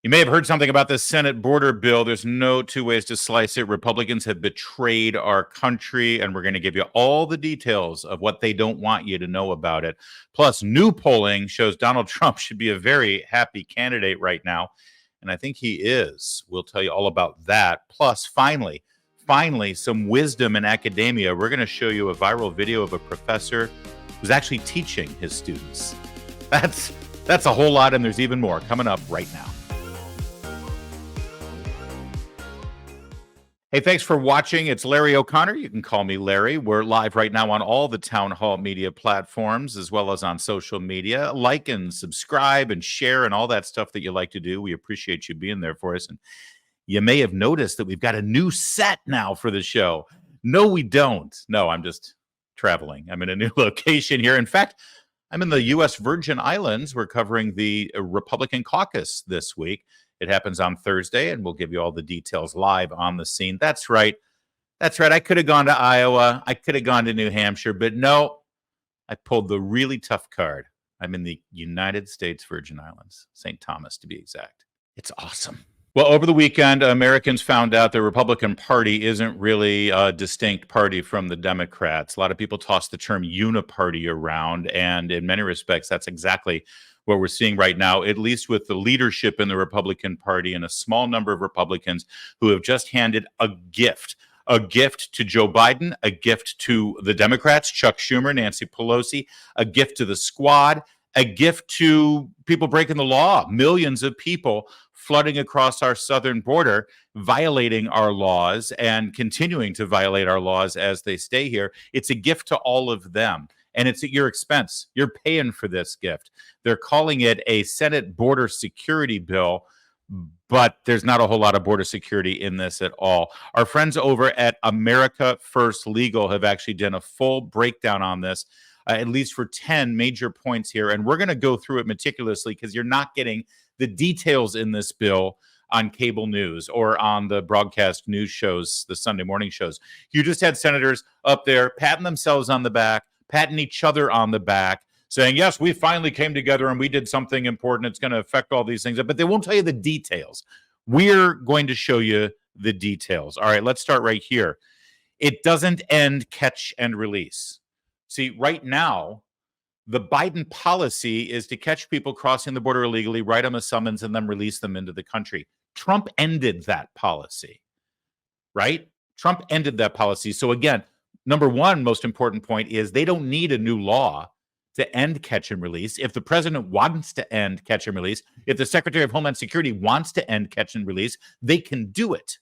You may have heard something about this Senate border bill. There's no two ways to slice it. Republicans have betrayed our country, and we're going to give you all the details of what they don't want you to know about it. Plus, new polling shows Donald Trump should be a very happy candidate right now, and I think he is. We'll tell you all about that. Plus, finally, some wisdom in academia. We're going to show you a viral video of a professor who's actually teaching his students. That's a whole lot, and there's even more coming up right now. Hey, thanks for watching. It's Larry O'Connor. You can call me Larry. We're live right now on all the Town Hall media platforms, as well as on social media. Like and subscribe and share and all that stuff that you like to do. We appreciate you being there for us. And you may have noticed that we've got a new set now for the show. No, we don't. No, I'm just traveling. I'm in a new location here. In fact, I'm in the U.S. Virgin Islands. We're covering the Republican caucus this week. It happens on Thursday, and we'll give you all the details live on the scene. That's right. I could have gone to Iowa. I could have gone to New Hampshire, but no, I pulled the really tough card. I'm in the United States Virgin Islands, St. Thomas to be exact. It's awesome. Well, over the weekend, Americans found out the Republican Party isn't really a distinct party from the Democrats. A lot of people toss the term uniparty around, and in many respects, that's exactly what we're seeing right now, at least with the leadership in the Republican Party and a small number of Republicans who have just handed a gift to Joe Biden, a gift to the Democrats, Chuck Schumer, Nancy Pelosi, a gift to the squad, a gift to people breaking the law, millions of people flooding across our southern border, violating our laws and continuing to violate our laws as they stay here. It's a gift to all of them. And it's at your expense. You're paying for this gift. They're calling it a Senate border security bill, but there's not a whole lot of border security in this at all. Our friends over at America First Legal have actually done a full breakdown on this, at least for 10 major points here. And we're going to go through it meticulously because you're not getting the details in this bill on cable news or on the broadcast news shows, the Sunday morning shows. You just had senators up there patting themselves on the back, patting each other on the back, saying, yes, we finally came together and we did something important. It's going to affect all these things, but they won't tell you the details. We're going to show you the details. All right, let's start right here. It doesn't end catch and release. See, right now, the Biden policy is to catch people crossing the border illegally, write them a summons, and then release them into the country. Trump ended that policy, right? Trump ended that policy. So again, number one most important point is they don't need a new law to end catch and release. If the president wants to end catch and release, if the Secretary of Homeland Security wants to end catch and release, they can do it.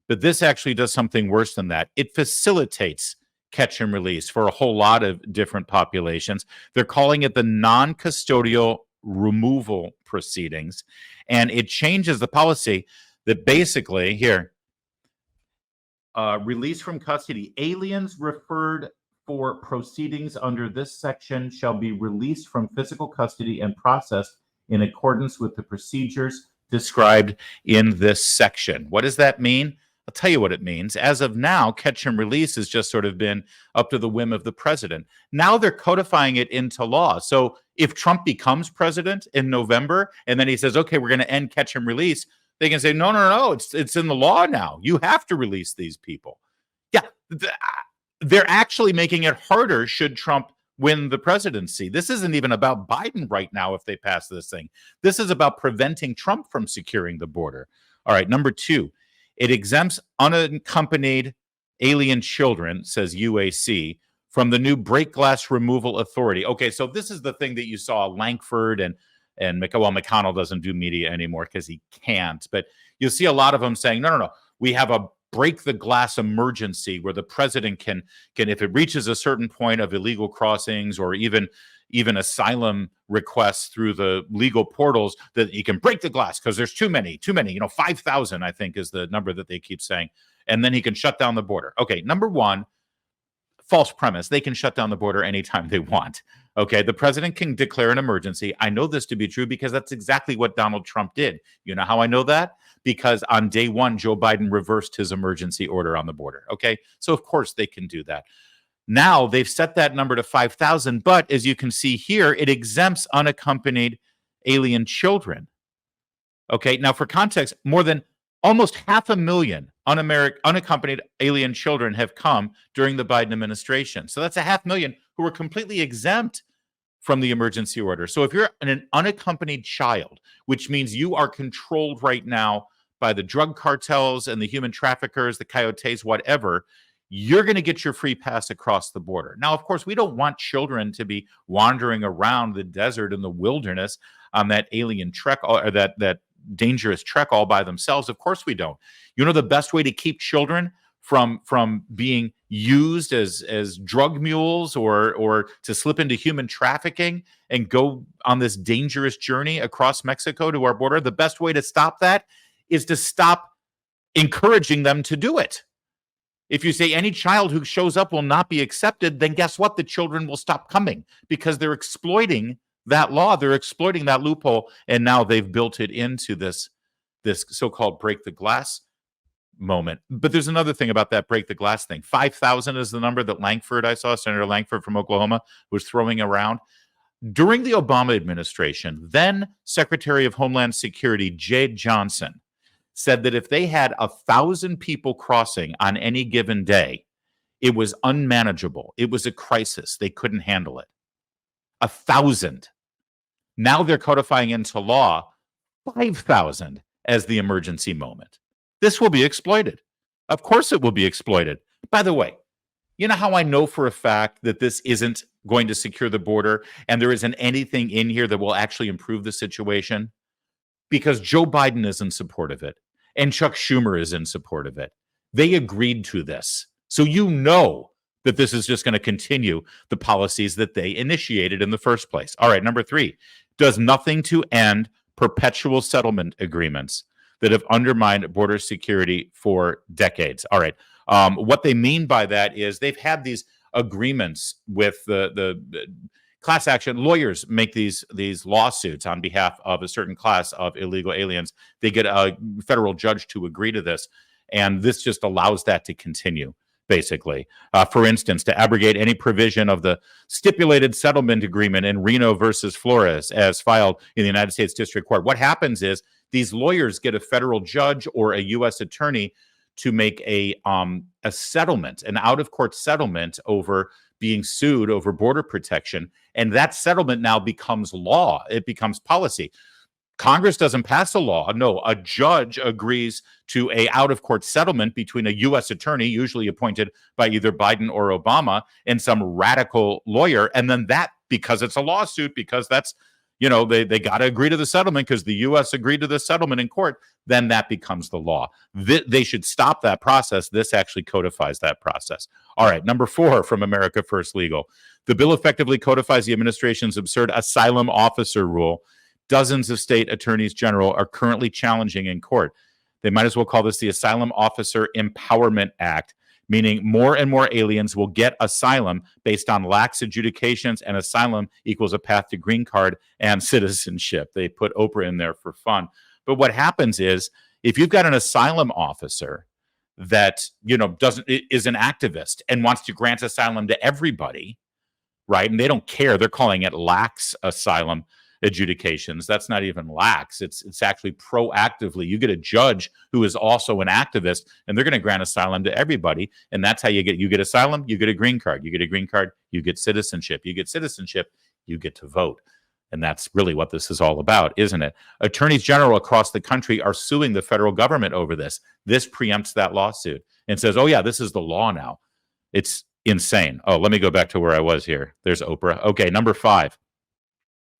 But this actually does something worse than that. It facilitates catch and release for a whole lot of different populations. They're calling it the non-custodial removal proceedings. And it changes the policy that basically, here, release from custody. Aliens referred for proceedings under this section shall be released from physical custody and processed in accordance with the procedures described in this section. What does that mean? I'll tell you what it means. As of now, catch and release has just sort of been up to the whim of the president. Now they're codifying it into law. So if Trump becomes president in November and then he says, okay, we're going to end catch and release, they can say, no, it's in the law now. You have to release these people. Yeah, they're actually making it harder should Trump win the presidency. This isn't even about Biden right now if they pass this thing. This is about preventing Trump from securing the border. All right, number two, it exempts unaccompanied alien children, says UAC, from the new break glass removal authority. Okay, so this is the thing that you saw Lankford and McConnell doesn't do media anymore because he can't. But you'll see a lot of them saying, no, we have a break the glass emergency where the president can if it reaches a certain point of illegal crossings or even asylum requests through the legal portals, that you can break the glass because there's too many, 5,000, I think is the number that they keep saying. And then he can shut down the border. Okay, number one, false premise. They can shut down the border anytime they want. Okay, the president can declare an emergency. I know this to be true because that's exactly what Donald Trump did. You know how I know that? Because on day one, Joe Biden reversed his emergency order on the border. Okay, so of course they can do that. Now they've set that number to 5,000, but as you can see here, it exempts unaccompanied alien children. Okay, now for context, more than almost 500,000 unaccompanied alien children have come during the Biden administration. So that's 500,000 who were completely exempt from the emergency order. So if you're an unaccompanied child, which means you are controlled right now by the drug cartels and the human traffickers, the coyotes, whatever, you're going to get your free pass across the border. Now, of course, we don't want children to be wandering around the desert and the wilderness on that alien trek or that dangerous trek all by themselves. Of course we don't. You know the best way to keep children from being used as drug mules or to slip into human trafficking and go on this dangerous journey across Mexico to our border, the best way to stop that is to stop encouraging them to do it. If you say any child who shows up will not be accepted, then guess what? The children will stop coming because they're exploiting that law. They're exploiting that loophole, and now they've built it into this so-called break the glass moment. But there's another thing about that break the glass thing. 5,000 is the number that Senator Langford from Oklahoma, was throwing around. During the Obama administration, then Secretary of Homeland Security Jade Johnson said that if they had 1,000 people crossing on any given day, it was unmanageable. It was a crisis. They couldn't handle it. 1,000. Now they're codifying into law 5,000 as the emergency moment. This will be exploited. Of course it will be exploited. By the way, you know how I know for a fact that this isn't going to secure the border and there isn't anything in here that will actually improve the situation? Because Joe Biden is in support of it and Chuck Schumer is in support of it. They agreed to this. So you know that this is just going to continue the policies that they initiated in the first place. All right, number 3, does nothing to end perpetual settlement agreements that have undermined border security for decades. All right, what they mean by that is they've had these agreements with the class action lawyers make these lawsuits on behalf of a certain class of illegal aliens. They get a federal judge to agree to this, and this just allows that to continue. Basically, for instance, to abrogate any provision of the stipulated settlement agreement in Reno versus Flores as filed in the United States District Court. What happens is these lawyers get a federal judge or a U.S. attorney to make a settlement, an out-of-court settlement over being sued over border protection, and that settlement now becomes law. It becomes policy. Congress doesn't pass a law. No, a judge agrees to a out-of-court settlement between a U.S. attorney, usually appointed by either Biden or Obama, and some radical lawyer. And then that, because it's a lawsuit, because that's, you know, they got to agree to the settlement because the U.S. agreed to the settlement in court, then that becomes the law. They should stop that process. This actually codifies that process. All right, number 4 from America First Legal. The bill effectively codifies the administration's absurd asylum officer rule. Dozens of state attorneys general are currently challenging in court. They might as well call this the Asylum Officer Empowerment Act, meaning more and more aliens will get asylum based on lax adjudications, and asylum equals a path to green card and citizenship. They put Oprah in there for fun. But what happens is if you've got an asylum officer that, you know, is an activist and wants to grant asylum to everybody, right? And they don't care. They're calling it lax asylum adjudications. That's not even lax. It's actually proactively. You get a judge who is also an activist, and they're going to grant asylum to everybody. And that's how you get asylum, you get a green card. You get a green card, you get citizenship. You get citizenship, you get to vote. And that's really what this is all about, isn't it? Attorneys general across the country are suing the federal government over this. This preempts that lawsuit and says, oh yeah, this is the law now. It's insane. Oh, let me go back to where I was here. There's Oprah. Okay, number 5.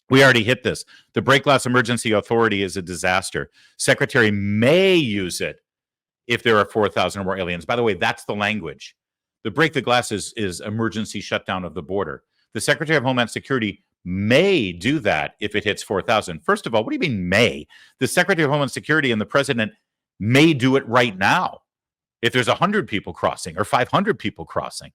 We already hit this. The break glass emergency authority is a disaster. Secretary may use it if there are 4,000 or more aliens. By the way, that's the language. The break the glass is emergency shutdown of the border. The Secretary of Homeland Security may do that if it hits 4,000. First of all, what do you mean may? The Secretary of Homeland Security and the president may do it right now if there's 100 people crossing or 500 people crossing.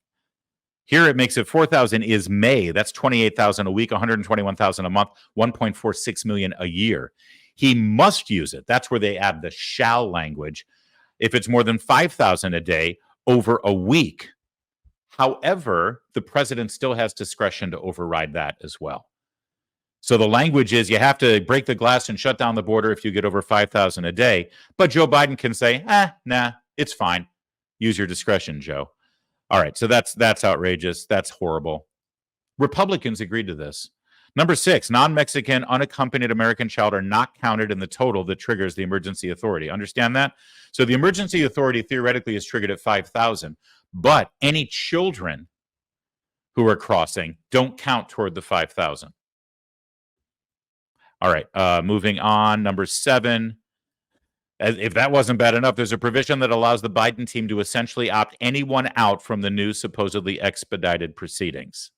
Here it makes it 4,000 is May. That's 28,000 a week, 121,000 a month, 1.46 million a year. He must use it. That's where they add the shall language. If it's more than 5,000 a day over a week. However, the president still has discretion to override that as well. So the language is you have to break the glass and shut down the border if you get over 5,000 a day. But Joe Biden can say, nah, it's fine. Use your discretion, Joe. All right, so that's outrageous. That's horrible. Republicans agreed to this. Number 6, non-Mexican unaccompanied American child are not counted in the total that triggers the emergency authority. Understand that? So the emergency authority theoretically is triggered at 5,000, but any children who are crossing don't count toward the 5,000. All right, moving on. Number 7, if that wasn't bad enough, there's a provision that allows the Biden team to essentially opt anyone out from the new supposedly expedited proceedings.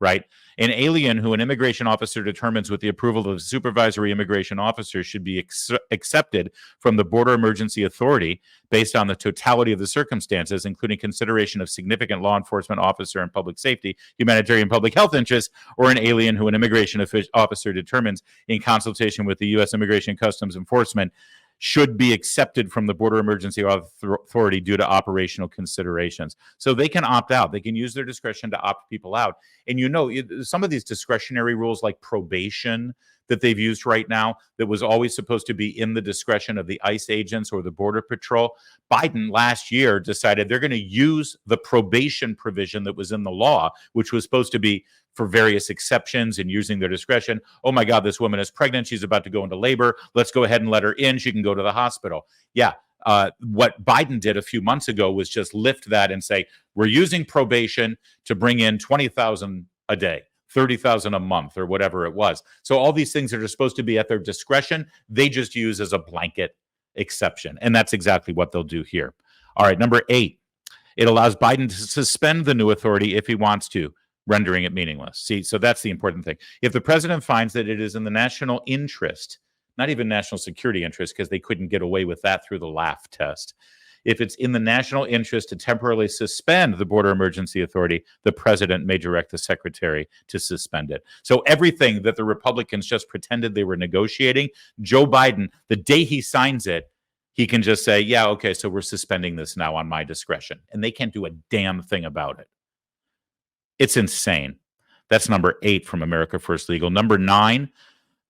Right? An alien who an immigration officer determines with the approval of a supervisory immigration officer should be accepted from the Border Emergency Authority based on the totality of the circumstances, including consideration of significant law enforcement officer and public safety, humanitarian public health interests, or an alien who an immigration officer determines in consultation with the U.S. Immigration and Customs Enforcement should be accepted from the Border Emergency Authority due to operational considerations. So they can opt out. They can use their discretion to opt people out. And some of these discretionary rules like probation that they've used right now that was always supposed to be in the discretion of the ICE agents or the Border Patrol, Biden last year decided they're going to use the probation provision that was in the law, which was supposed to be for various exceptions and using their discretion. Oh my God, this woman is pregnant. She's about to go into labor. Let's go ahead and let her in. She can go to the hospital. Yeah. What Biden did a few months ago was just lift that and say, we're using probation to bring in 20,000 a day, 30,000 a month, or whatever it was. So all these things that are supposed to be at their discretion, they just use as a blanket exception. And that's exactly what they'll do here. All right, number 8, it allows Biden to suspend the new authority if he wants to, rendering it meaningless. See, so that's the important thing. If the president finds that it is in the national interest, not even national security interest, because they couldn't get away with that through the laugh test. If it's in the national interest to temporarily suspend the Border Emergency Authority, the president may direct the secretary to suspend it. So everything that the Republicans just pretended they were negotiating, Joe Biden, the day he signs it, he can just say, yeah, okay, so we're suspending this now on my discretion. And they can't do a damn thing about it. It's insane. That's number 8 from America First Legal. Number 9,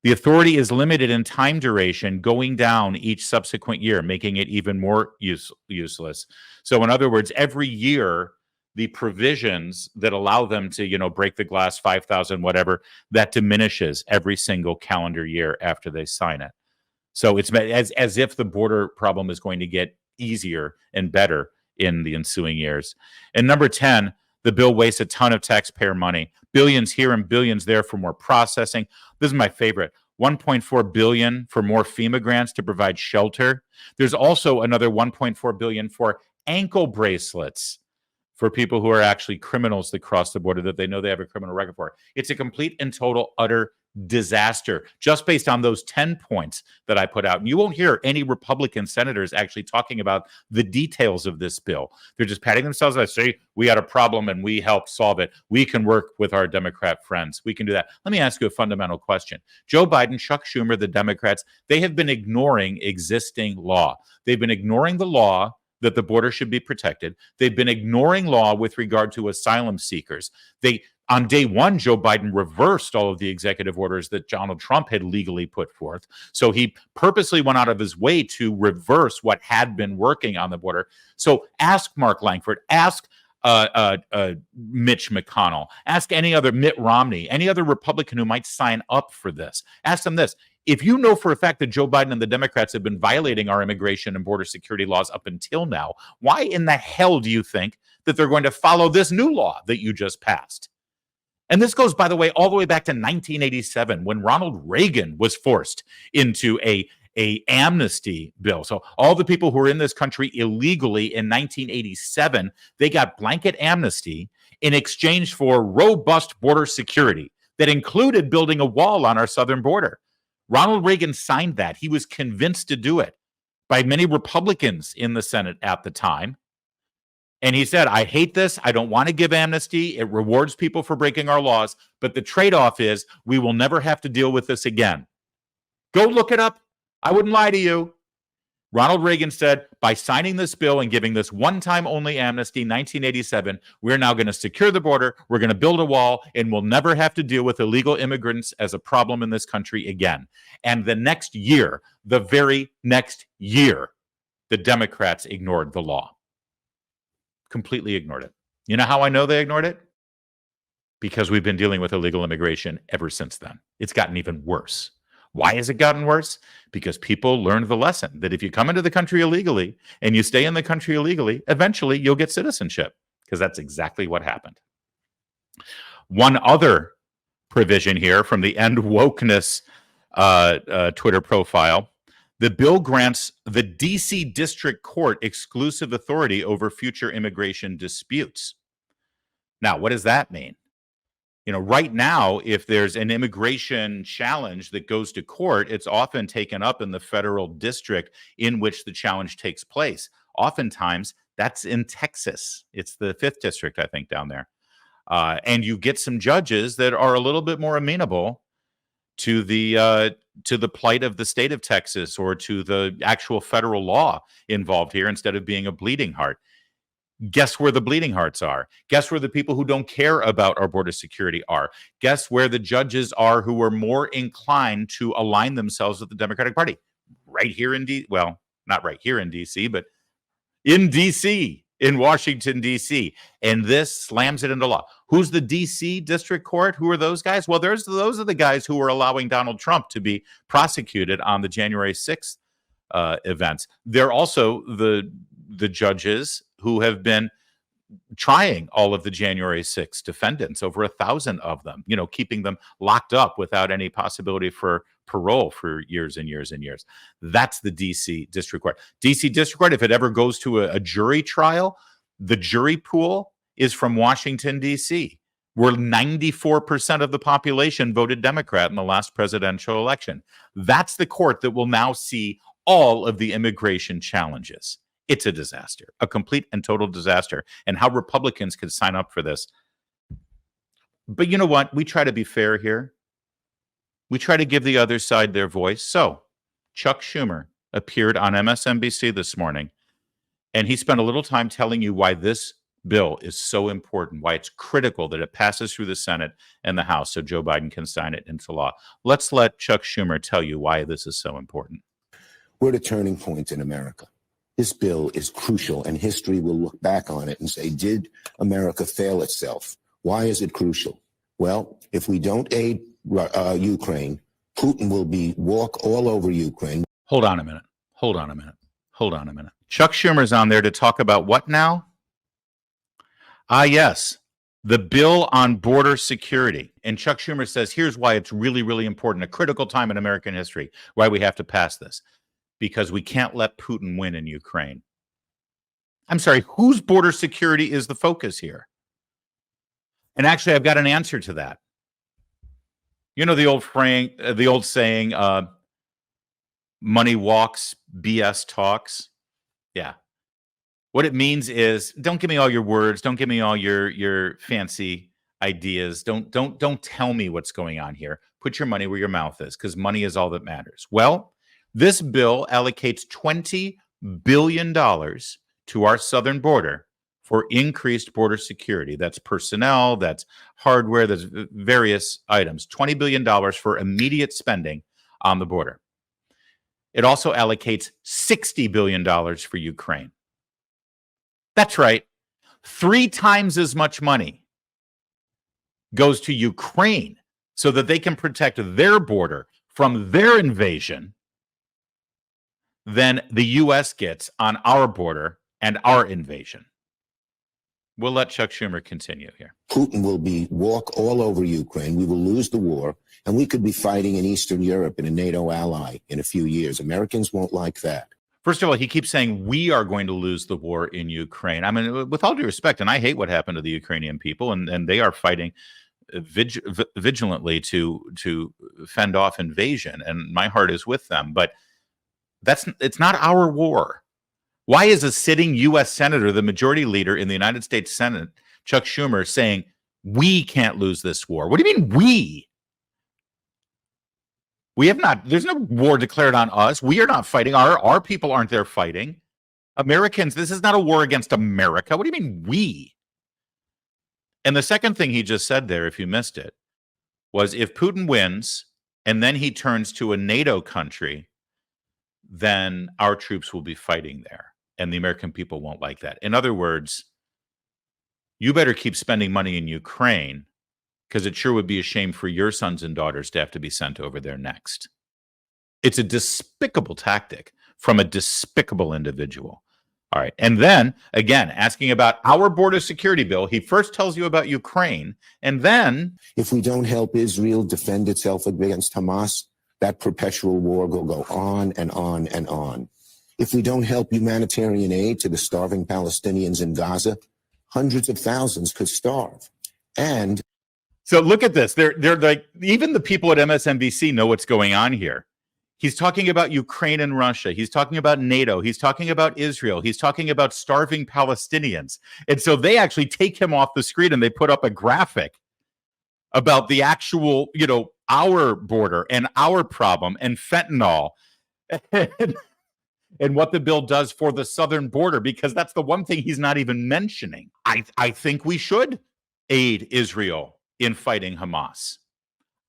the authority is limited in time duration, going down each subsequent year, making it even more useless. So in other words, every year, the provisions that allow them to, break the glass, 5,000, whatever, that diminishes every single calendar year after they sign it. So it's as if the border problem is going to get easier and better in the ensuing years. And number 10, the bill wastes a ton of taxpayer money, billions here and billions there for more processing. This is my favorite. $1.4 billion for more FEMA grants to provide shelter. There's also another $1.4 billion for ankle bracelets for people who are actually criminals that cross the border that they know they have a criminal record for. It's a complete and total utter disaster just based on those 10 points that I put out. And you won't hear any Republican senators actually talking about the details of this bill. They're just patting themselves on the back, say, we had a problem and we helped solve it. We can work with our Democrat friends. We can do that. Let me ask you a fundamental question. Joe Biden, Chuck Schumer, the Democrats, they have been ignoring existing law. They've been ignoring the law that the border should be protected. They've been ignoring law with regard to asylum seekers. On day one, Joe Biden reversed all of the executive orders that Donald Trump had legally put forth. So he purposely went out of his way to reverse what had been working on the border. So ask Mark Langford, ask Mitch McConnell, ask any other, Mitt Romney, any other Republican who might sign up for this. Ask them this. If you know for a fact that Joe Biden and the Democrats have been violating our immigration and border security laws up until now, why in the hell do you think that they're going to follow this new law that you just passed? And this goes, by the way, all the way back to 1987 when Ronald Reagan was forced into a amnesty bill. So all the people who were in this country illegally in 1987, they got blanket amnesty in exchange for robust border security that included building a wall on our southern border. Ronald Reagan signed that. He was convinced to do it by many Republicans in the Senate at the time. And he said, I hate this. I don't want to give amnesty. It rewards people for breaking our laws. But the trade-off is we will never have to deal with this again. Go look it up. I wouldn't lie to you. Ronald Reagan said, by signing this bill and giving this one-time only amnesty in 1987, we're now going to secure the border, we're going to build a wall, and we'll never have to deal with illegal immigrants as a problem in this country again. And the next year, the very next year, the Democrats ignored the law. Completely ignored it. You know how I know they ignored it? Because we've been dealing with illegal immigration ever since then. It's gotten even worse. Why has it gotten worse? Because people learned the lesson that if you come into the country illegally and you stay in the country illegally, eventually you'll get citizenship, because that's exactly what happened. One other provision here from the End Wokeness Twitter profile. The bill grants the D.C. District Court exclusive authority over future immigration disputes. Now, what does that mean? You know, right now, if there's an immigration challenge that goes to court, it's often taken up in the federal district in which the challenge takes place. Oftentimes, that's in Texas. It's the 5th district, I think, down there. And you get some judges that are a little bit more amenable to the plight of the state of Texas or to the actual federal law involved here instead of being a bleeding heart. Guess where the bleeding hearts are? Guess where the people who don't care about our border security are? Guess where the judges are who are more inclined to align themselves with the Democratic Party? Right here in well, not right here in D.C., but in D.C., in Washington, D.C. And this slams it into law. Who's the D.C. District Court? Who are those guys? Well, those are the guys who are allowing Donald Trump to be prosecuted on the January 6th events. They're also the judges who have been trying all of the January 6th defendants, over 1,000 of them, you know, keeping them locked up without any possibility for parole for years and years and years. That's the D.C. District Court. D.C. District Court, if it ever goes to a jury trial, the jury pool is from Washington, D.C., where 94% of the population voted Democrat in the last presidential election. That's the court that will now see all of the immigration challenges. It's a disaster, a complete and total disaster. And how Republicans could sign up for this. But you know what? We try to be fair here. We try to give the other side their voice. So Chuck Schumer appeared on MSNBC this morning, and he spent a little time telling you why this bill is so important, why it's critical that it passes through the Senate and the House so Joe Biden can sign it into law. Let's let Chuck Schumer tell you why this is so important. We're at a turning point in America. This bill is crucial, and history will look back on it and say, did America fail itself? Why is it crucial? Well, if we don't aid Ukraine, Putin will walk all over Ukraine. Hold on a minute. Chuck Schumer's on there to talk about what now? Yes, the bill on border security. And Chuck Schumer says, here's why it's really, really important, a critical time in American history, why we have to pass this. Because we can't let Putin win in Ukraine. I'm sorry, whose border security is the focus here? And actually, I've got an answer to that. You know the old saying, money walks, BS talks. Yeah. What it means is, don't give me all your words, don't give me all your fancy ideas. Don't tell me what's going on here. Put your money where your mouth is, because money is all that matters. Well, this bill allocates $20 billion to our southern border for increased border security. That's personnel, that's hardware, that's various items. $20 billion for immediate spending on the border. It also allocates $60 billion for Ukraine. That's right. 3 times as much money goes to Ukraine so that they can protect their border from their invasion than the U.S. gets on our border and our invasion. We'll let Chuck Schumer continue here. Putin will walk all over Ukraine. We will lose the war, and we could be fighting in Eastern Europe in a NATO ally in a few years. Americans won't like that. First of all, he keeps saying we are going to lose the war in Ukraine. I mean, with all due respect, and I hate what happened to the Ukrainian people, and they are fighting vigilantly to fend off invasion, and my heart is with them. But it's not our war. Why is a sitting U.S. senator, the majority leader in the United States Senate, Chuck Schumer, saying we can't lose this war? What do you mean we? There's no war declared on us. We are not fighting. Our people aren't there fighting. Americans, this is not a war against America. What do you mean we? And the second thing he just said there, if you missed it, was if Putin wins and then he turns to a NATO country, then our troops will be fighting there. And the American people won't like that. In other words, you better keep spending money in Ukraine, because it sure would be a shame for your sons and daughters to have to be sent over there next. It's a despicable tactic from a despicable individual. All right. And then, again, asking about our border security bill, he first tells you about Ukraine. And then, if we don't help Israel defend itself against Hamas, that perpetual war will go on and on and on. If we don't help humanitarian aid to the starving Palestinians in Gaza, hundreds of thousands could starve. And so look at this. They're like, even the people at MSNBC know what's going on here. He's talking about Ukraine and Russia. He's talking about NATO. He's talking about Israel. He's talking about starving Palestinians. And so they actually take him off the screen and they put up a graphic about the actual, our border and our problem and fentanyl and what the bill does for the southern border, because that's the one thing he's not even mentioning. I think we should aid Israel in fighting Hamas.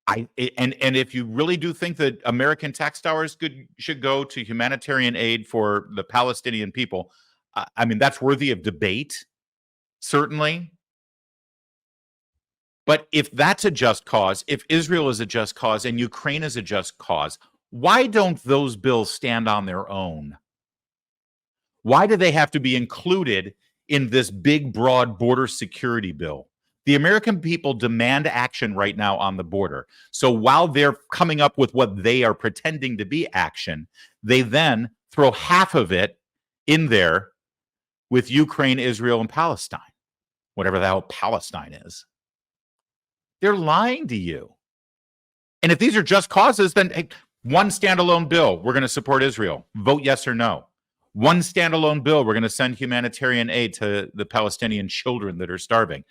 And if you really do think that American tax dollars should go to humanitarian aid for the Palestinian people, I mean, that's worthy of debate, certainly. But if that's a just cause, if Israel is a just cause and Ukraine is a just cause, why don't those bills stand on their own? Why do they have to be included in this big, broad border security bill? The American people demand action right now on the border. So while they're coming up with what they are pretending to be action, they then throw half of it in there with Ukraine, Israel, and Palestine, whatever the hell Palestine is. They're lying to you. And if these are just causes, then hey, one standalone bill, we're going to support Israel. Vote yes or no. One standalone bill, we're going to send humanitarian aid to the Palestinian children that are starving.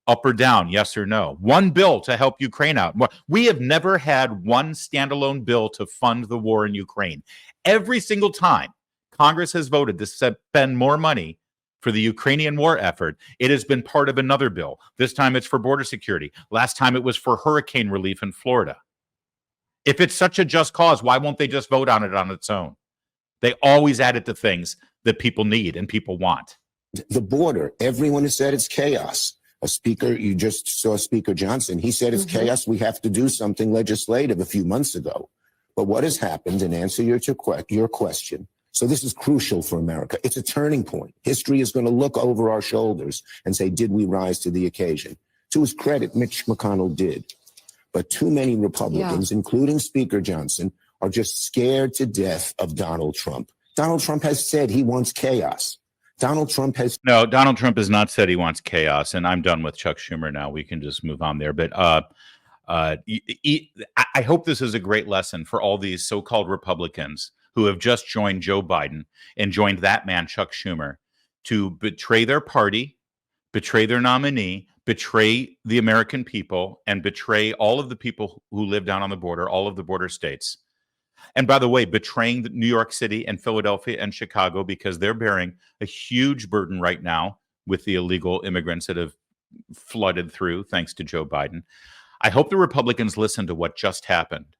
Up or down, yes or no. One bill to help Ukraine out. We have never had one standalone bill to fund the war in Ukraine. Every single time Congress has voted to spend more money for the Ukrainian war effort, it has been part of another bill. This time it's for border security. Last time it was for hurricane relief in Florida. If it's such a just cause, why won't they just vote on it on its own? They always add it to things that people need and people want. The border, everyone has said it's chaos. A speaker, you just saw Speaker Johnson, he said it's chaos. We have to do something legislative a few months ago. But what has happened, in answer to your question, so this is crucial for America. It's a turning point. History is going to look over our shoulders and say, did we rise to the occasion? To his credit, Mitch McConnell did. But too many Republicans, including Speaker Johnson, are just scared to death of Donald Trump. Donald Trump has said he wants chaos. Donald Trump has not said he wants chaos, and I'm done with Chuck Schumer now. We can just move on there. But I hope this is a great lesson for all these so-called Republicans who have just joined Joe Biden and joined that man, Chuck Schumer, to betray their party, betray their nominee, betray the American people, and betray all of the people who live down on the border, all of the border states. And by the way, betraying New York City and Philadelphia and Chicago, because they're bearing a huge burden right now with the illegal immigrants that have flooded through, thanks to Joe Biden. I hope the Republicans listen to what just happened,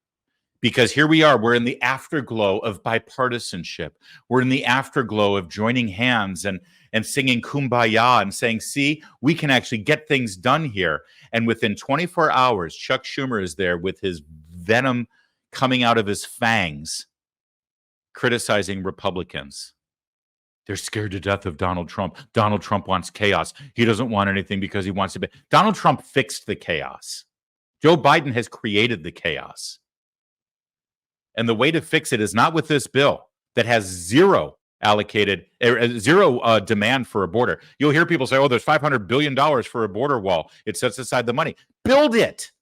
because here we are. We're in the afterglow of bipartisanship. We're in the afterglow of joining hands and singing Kumbaya and saying, see, we can actually get things done here. And within 24 hours, Chuck Schumer is there with his venom coming out of his fangs, criticizing Republicans. They're scared to death of Donald Trump. Donald Trump wants chaos. He doesn't want anything because he wants to be. Donald Trump fixed the chaos. Joe Biden has created the chaos. And the way to fix it is not with this bill that has zero demand for a border. You'll hear people say, oh, there's $500 billion for a border wall. It sets aside the money. Build it.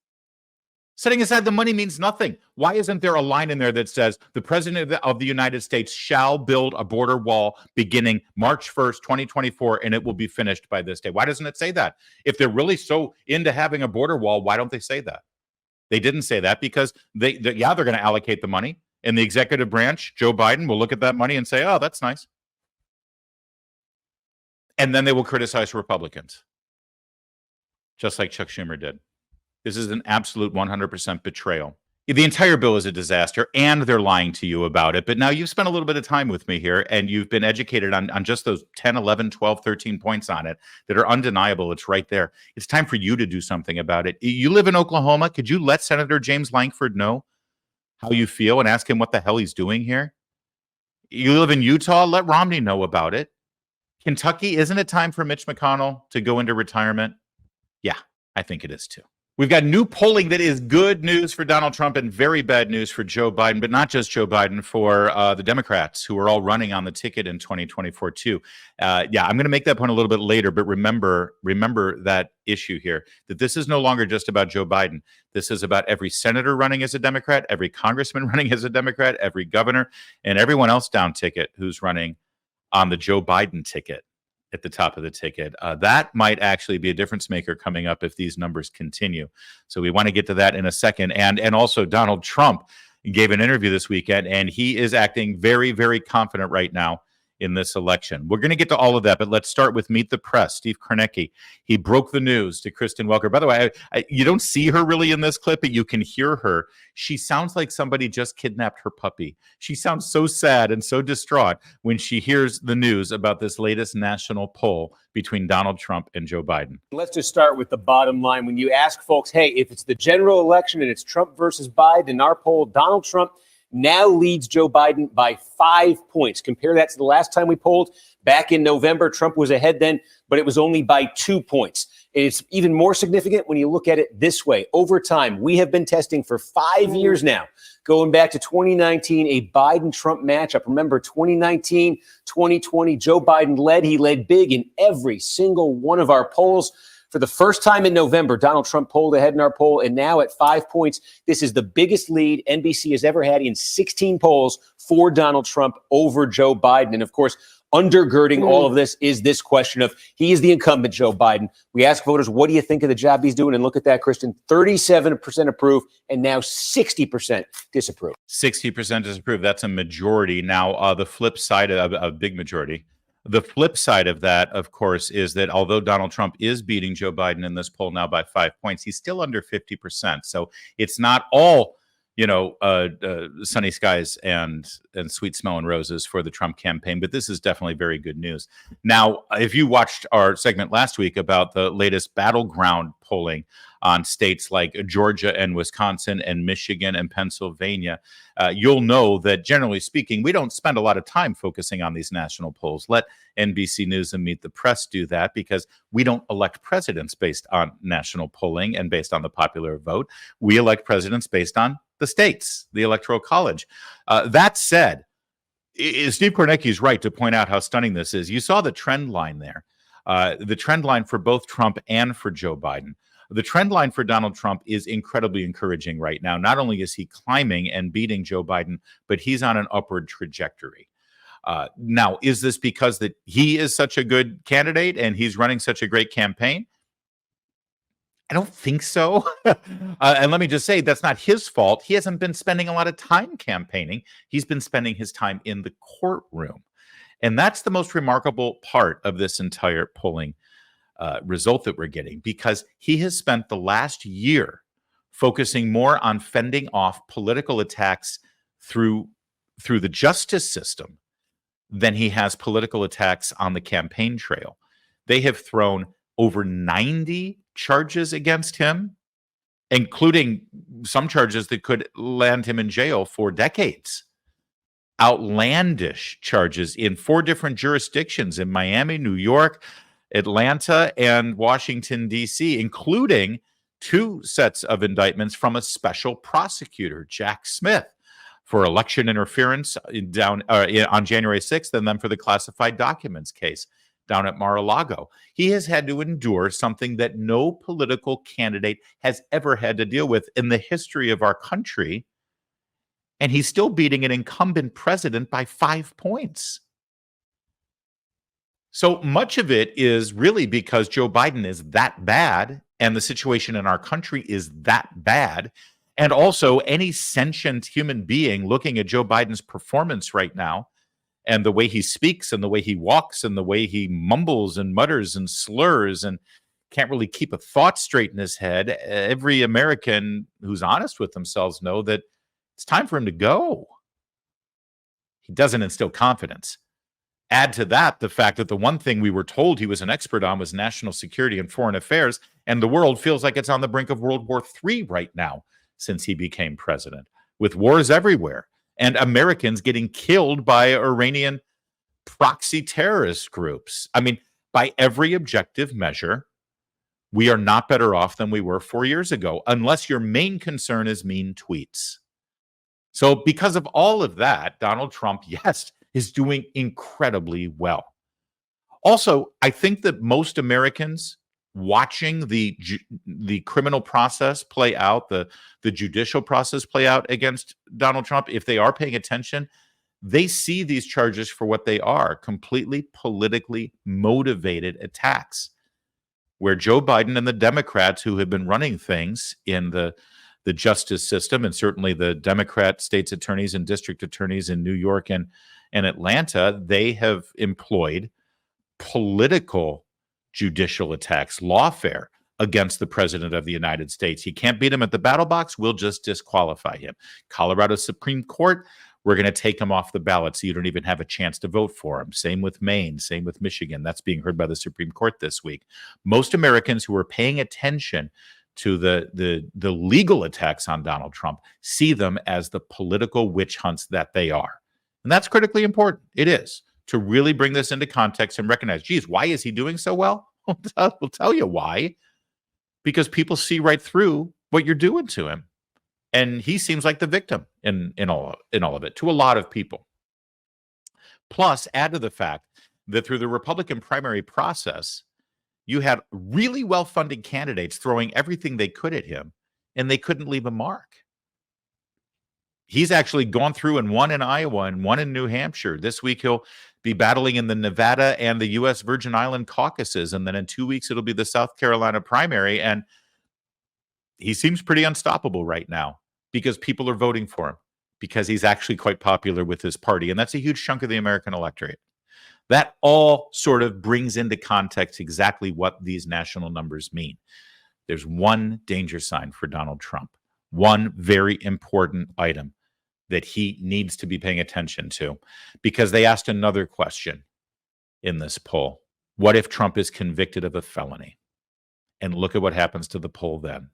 Setting aside the money means nothing. Why isn't there a line in there that says the president of the United States shall build a border wall beginning March 1st, 2024, and it will be finished by this day? Why doesn't it say that? If they're really so into having a border wall, why don't they say that? They didn't say that because they're going to allocate the money. And the executive branch, Joe Biden, will look at that money and say, oh, that's nice. And then they will criticize Republicans, just like Chuck Schumer did. This is an absolute 100% betrayal. The entire bill is a disaster, and they're lying to you about it. But now you've spent a little bit of time with me here, and you've been educated on just those 10, 11, 12, 13 points on it that are undeniable. It's right there. It's time for you to do something about it. You live in Oklahoma. Could you let Senator James Lankford know how you feel and ask him what the hell he's doing here? You live in Utah. Let Romney know about it. Kentucky, isn't it time for Mitch McConnell to go into retirement? Yeah, I think it is too. We've got new polling that is good news for Donald Trump and very bad news for Joe Biden, but not just Joe Biden, for the Democrats who are all running on the ticket in 2024 too. I'm going to make that point a little bit later, but remember that issue here, that this is no longer just about Joe Biden. This is about every senator running as a Democrat, every congressman running as a Democrat, every governor, and everyone else down ticket who's running on the Joe Biden ticket at the top of the ticket. That might actually be a difference maker coming up if these numbers continue. So we want to get to that in a second. And also Donald Trump gave an interview this weekend, and he is acting very, very confident right now in this election. We're going to get to all of that, but let's start with Meet the Press. Steve Kornacki, he broke the news to Kristen Welker. By the way, you don't see her really in this clip, but you can hear her. She sounds like somebody just kidnapped her puppy. She sounds so sad and so distraught when she hears the news about this latest national poll between Donald Trump and Joe Biden. Let's just start with the bottom line. When you ask folks, hey, if it's the general election and it's Trump versus Biden, in our poll, Donald Trump now leads Joe Biden by 5 points. Compare that to the last time we polled back in November. Trump was ahead then, but it was only by 2 points. And it's even more significant when you look at it this way. Over time, we have been testing for 5 years now, going back to 2019, a Biden-Trump matchup. Remember, 2019, 2020, Joe Biden led. He led big in every single one of our polls. For the first time in November, Donald Trump pulled ahead in our poll, and now at 5 points, this is the biggest lead NBC has ever had in 16 polls for Donald Trump over Joe Biden. And of course, undergirding all of this is this question of, he is the incumbent, Joe Biden. We ask voters, what do you think of the job he's doing? And look at that, Kristen, 37% approve and now 60% disapprove. 60% disapprove. That's a majority. Now, the flip side of a big majority. The flip side of that, of course, is that although Donald Trump is beating Joe Biden in this poll now by 5 points, he's still under 50%. So it's not all, sunny skies and sweet smelling roses for the Trump campaign, but this is definitely very good news. Now, if you watched our segment last week about the latest battleground polling on states like Georgia and Wisconsin and Michigan and Pennsylvania, you'll know that generally speaking, we don't spend a lot of time focusing on these national polls. Let NBC News and Meet the Press do that, because we don't elect presidents based on national polling and based on the popular vote. We elect presidents based on the states, the Electoral College. That said, Steve Kornacki is right to point out how stunning this is. You saw the trend line there, the trend line for both Trump and for Joe Biden. The trend line for Donald Trump is incredibly encouraging right now. Not only is he climbing and beating Joe Biden, but he's on an upward trajectory. Now, is this because that he is such a good candidate and he's running such a great campaign? I don't think so. And let me just say, that's not his fault. He hasn't been spending a lot of time campaigning. He's been spending his time in the courtroom. And that's the most remarkable part of this entire polling result that we're getting, because he has spent the last year focusing more on fending off political attacks through the justice system than he has political attacks on the campaign trail. They have thrown over 90 charges against him, including some charges that could land him in jail for decades. Outlandish charges in 4 different jurisdictions in Miami, New York, Atlanta, and Washington, D.C., including 2 sets of indictments from a special prosecutor, Jack Smith, for election interference on January 6th, and then for the classified documents case down at Mar-a-Lago. He has had to endure something that no political candidate has ever had to deal with in the history of our country, and he's still beating an incumbent president by 5 points. So much of it is really because Joe Biden is that bad, and the situation in our country is that bad. And also, any sentient human being looking at Joe Biden's performance right now and the way he speaks and the way he walks and the way he mumbles and mutters and slurs and can't really keep a thought straight in his head, every American who's honest with themselves know that it's time for him to go. He doesn't instill confidence. Add to that the fact that the one thing we were told he was an expert on was national security and foreign affairs, and the world feels like it's on the brink of World War III right now since he became president, with wars everywhere and Americans getting killed by Iranian proxy terrorist groups. I mean, by every objective measure, we are not better off than we were 4 years ago, unless your main concern is mean tweets. So because of all of that, Donald Trump, yes, is doing incredibly well. Also, I think that most Americans watching the criminal process play out, the judicial process play out against Donald Trump, if they are paying attention, they see these charges for what they are, completely politically motivated attacks, where Joe Biden and the Democrats who have been running things in the justice system, and certainly the Democrat state's attorneys and district attorneys in New York and Atlanta, they have employed political judicial attacks, lawfare against the president of the United States. He can't beat him at the battle box. We'll just disqualify him. Colorado Supreme Court, we're going to take him off the ballot so you don't even have a chance to vote for him. Same with Maine, same with Michigan. That's being heard by the Supreme Court this week. Most Americans who are paying attention to the legal attacks on Donald Trump see them as the political witch hunts that they are. And that's critically important. It is, to really bring this into context and recognize, geez, why is he doing so well? We'll tell you why. Because people see right through what you're doing to him. And he seems like the victim in all of it to a lot of people. Plus, add to the fact that through the Republican primary process, you had really well-funded candidates throwing everything they could at him, and they couldn't leave a mark. He's actually gone through and won in Iowa and won in New Hampshire. This week, he'll be battling in the Nevada and the U.S. Virgin Island caucuses. And then in 2 weeks, it'll be the South Carolina primary. And he seems pretty unstoppable right now because people are voting for him, because he's actually quite popular with his party. And that's a huge chunk of the American electorate. That all sort of brings into context exactly what these national numbers mean. There's one danger sign for Donald Trump, one very important item that he needs to be paying attention to, because they asked another question in this poll. What if Trump is convicted of a felony? And look at what happens to the poll then.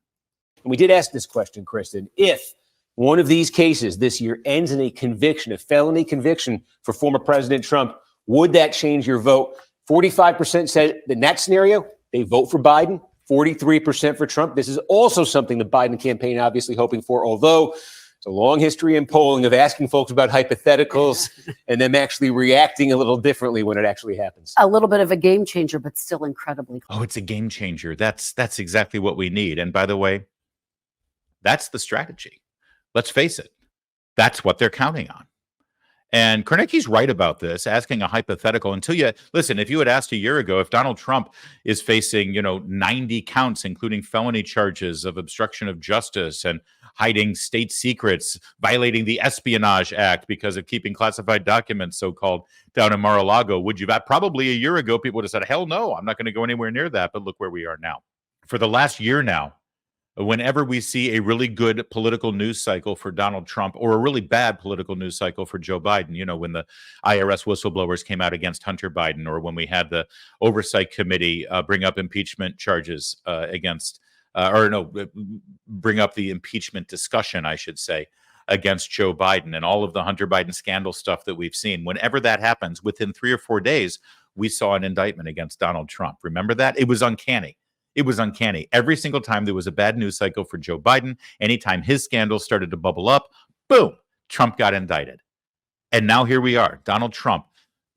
And we did ask this question, Kristen. If one of these cases this year ends in a conviction, a felony conviction for former President Trump, would that change your vote? 45% said in that scenario, they vote for Biden, 43% for Trump. This is also something the Biden campaign obviously hoping for, although it's a long history in polling of asking folks about hypotheticals and them actually reacting a little differently when it actually happens. A little bit of a game changer, but still incredibly close. Oh, it's a game changer. That's exactly what we need. And by the way, that's the strategy. Let's face it. That's what they're counting on. And Kornacki's right about this, asking a hypothetical. Until you listen, if you had asked a year ago if Donald Trump is facing, 90 counts, including felony charges of obstruction of justice and hiding state secrets, violating the Espionage Act because of keeping classified documents, so-called, down in Mar-a-Lago, would you bet? Probably a year ago, people would have said, hell no, I'm not going to go anywhere near that. But look where we are now. For the last year now, whenever we see a really good political news cycle for Donald Trump or a really bad political news cycle for Joe Biden, when the IRS whistleblowers came out against Hunter Biden, or when we had the Oversight Committee bring up impeachment charges bring up the impeachment discussion, I should say, against Joe Biden, and all of the Hunter Biden scandal stuff that we've seen. Whenever that happens, within 3 or 4 days, we saw an indictment against Donald Trump. Remember that? It was uncanny. It was uncanny. Every single time there was a bad news cycle for Joe Biden, anytime his scandals started to bubble up, boom, Trump got indicted. And now here we are, Donald Trump,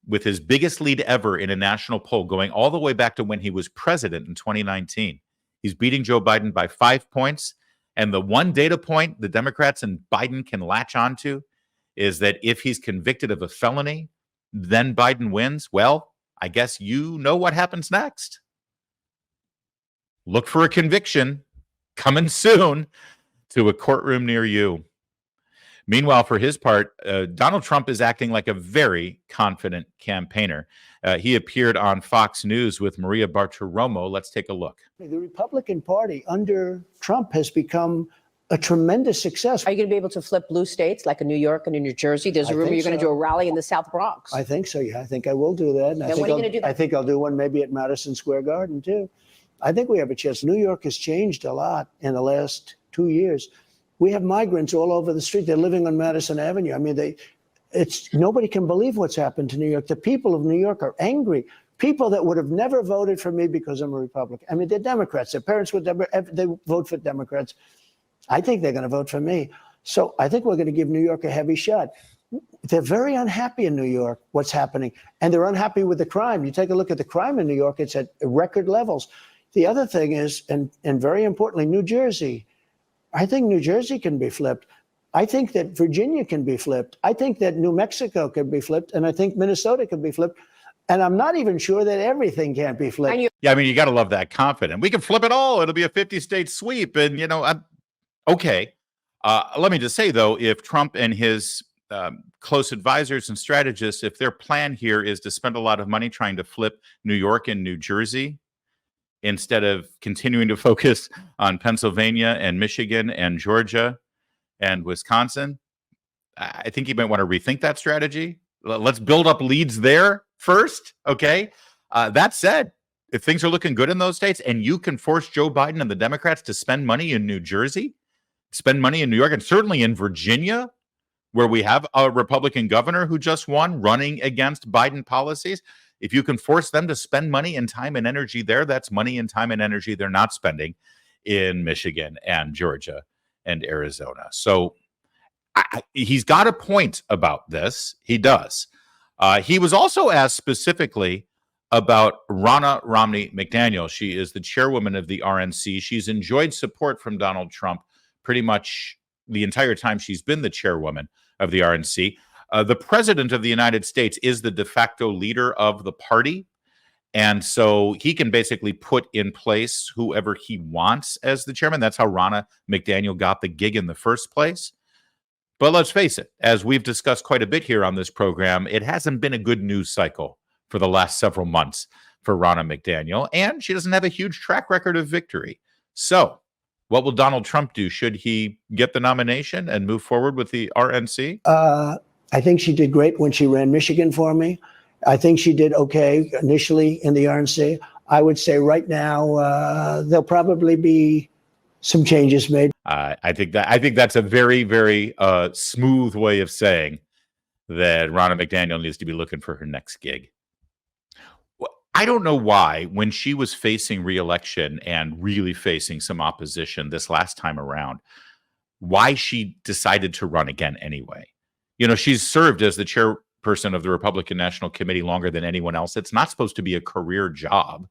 with his biggest lead ever in a national poll, going all the way back to when he was president in 2019. He's beating Joe Biden by 5 points. And the one data point the Democrats and Biden can latch onto is that if he's convicted of a felony, then Biden wins. Well, I guess you know what happens next. Look for a conviction coming soon. to a courtroom near you. Meanwhile, for his part, Donald Trump is acting like a very confident campaigner. He appeared on Fox News with Maria Bartiromo. Let's take a look. The Republican Party under Trump has become a tremendous success. Are you going to be able to flip blue states like in New York and in New Jersey? There's a rumor you're going to do a rally in the South Bronx. I think so, yeah. I think I will do that. And when are you going to do that? I think I'll do one maybe at Madison Square Garden, too. I think we have a chance. New York has changed a lot in the last 2 years. We have migrants all over the street. They're living on Madison Avenue. I mean, nobody can believe what's happened to New York. The people of New York are angry. People that would have never voted for me because I'm a Republican. I mean, they're Democrats. Their parents would never, they vote for Democrats. I think they're going to vote for me. So I think we're going to give New York a heavy shot. They're very unhappy in New York, what's happening. And they're unhappy with the crime. You take a look at the crime in New York, it's at record levels. The other thing is, and very importantly, New Jersey. I think New Jersey can be flipped. I think that Virginia can be flipped. I think that New Mexico can be flipped. And I think Minnesota can be flipped. And I'm not even sure that everything can't be flipped. Yeah, I mean, you got to love that confident. We can flip it all. It'll be a 50-state sweep. And, okay. Let me just say, though, if Trump and his close advisors and strategists, if their plan here is to spend a lot of money trying to flip New York and New Jersey, instead of continuing to focus on Pennsylvania and Michigan and Georgia and Wisconsin, I think you might want to rethink that strategy. Let's build up leads there first, okay? That said, if things are looking good in those states and you can force Joe Biden and the Democrats to spend money in New Jersey, spend money in New York, and certainly in Virginia, where we have a Republican governor who just won running against Biden policies, if you can force them to spend money and time and energy there, that's money and time and energy they're not spending in Michigan and Georgia and Arizona. So he's got a point about this. He does. He was also asked specifically about Ronna Romney McDaniel. She is the chairwoman of the RNC. She's enjoyed support from Donald Trump pretty much the entire time she's been the chairwoman of the RNC. The president of the United States is the de facto leader of the party. And so he can basically put in place whoever he wants as the chairman. That's how Ronna McDaniel got the gig in the first place. But let's face it, as we've discussed quite a bit here on this program, it hasn't been a good news cycle for the last several months for Ronna McDaniel. And she doesn't have a huge track record of victory. So what will Donald Trump do? Should he get the nomination and move forward with the RNC? I think she did great when she ran Michigan for me. I think she did okay initially in the RNC. I would say right now there'll probably be some changes made. I think that's a very, very smooth way of saying that Ronna McDaniel needs to be looking for her next gig. I don't know why, when she was facing re-election and really facing some opposition this last time around, why she decided to run again anyway. She's served as the chairperson of the Republican National Committee longer than anyone else. It's not supposed to be a career job.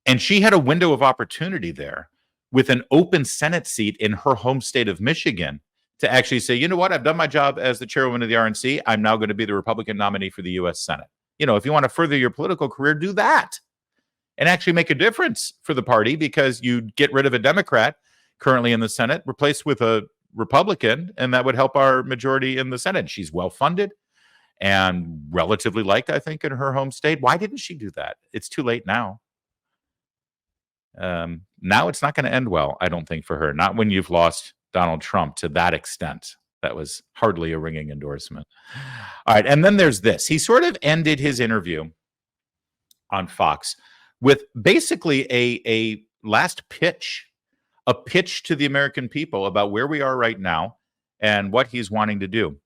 And she had a window of opportunity there with an open Senate seat in her home state of Michigan to actually say, you know what, I've done my job as the chairwoman of the RNC. I'm now going to be the Republican nominee for the U.S. Senate. If you want to further your political career, do that and actually make a difference for the party, because you get rid of a Democrat currently in the Senate, replaced with a Republican, and that would help our majority in the Senate. She's well-funded and relatively liked, I think, in her home state. Why didn't she do that? It's too late now. Now it's not going to end well, I don't think, for her. Not when you've lost Donald Trump to that extent. That was hardly a ringing endorsement. All right, and then there's this. He sort of ended his interview on Fox with basically a last pitch, a pitch to the American people about where we are right now and what he's wanting to do.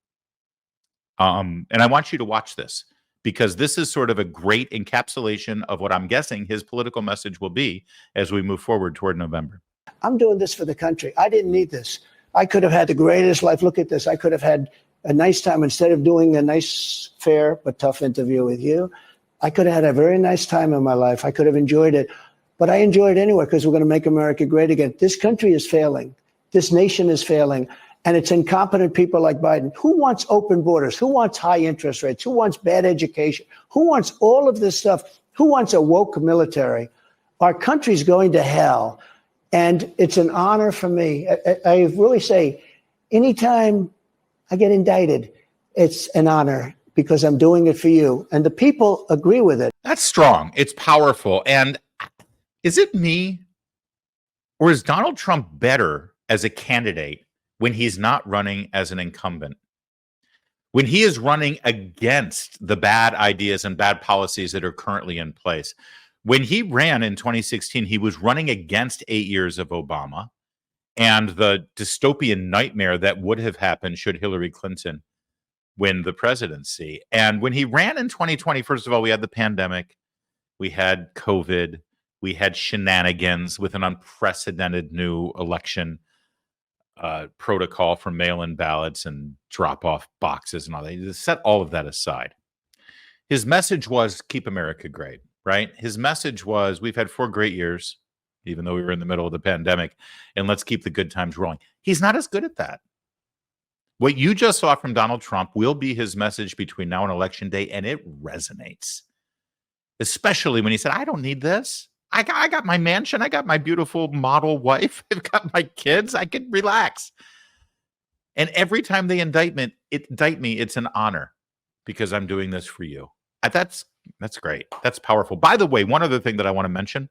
And I want you to watch this, because this is sort of a great encapsulation of what I'm guessing his political message will be as we move forward toward November. I'm doing this for the country. I didn't need this. I could have had the greatest life. Look at this. I could have had a nice time instead of doing a nice, fair, but tough interview with you. I could have had a very nice time in my life. I could have enjoyed it. But I enjoy it anyway, because we're going to make America great again. This country is failing. This nation is failing. And it's incompetent people like Biden. Who wants open borders? Who wants high interest rates? Who wants bad education? Who wants all of this stuff? Who wants a woke military? Our country's going to hell. And it's an honor for me. I really say, anytime I get indicted, it's an honor because I'm doing it for you. And the people agree with it. That's strong. It's powerful. And is it me, or is Donald Trump better as a candidate when he's not running as an incumbent? When he is running against the bad ideas and bad policies that are currently in place. When he ran in 2016, he was running against 8 years of Obama and the dystopian nightmare that would have happened should Hillary Clinton win the presidency. And when he ran in 2020, first of all, we had the pandemic, we had COVID, we had shenanigans with an unprecedented new election protocol for mail-in ballots and drop-off boxes and all that. He set all of that aside. His message was keep America great, right? His message was we've had 4 great years, even though we were in the middle of the pandemic, and let's keep the good times rolling. He's not as good at that. What you just saw from Donald Trump will be his message between now and Election Day, and it resonates, especially when he said, I don't need this. I got my mansion. I got my beautiful model wife. I've got my kids. I can relax. And every time they indict me, it's an honor because I'm doing this for you. That's great. That's powerful. By the way, one other thing that I want to mention.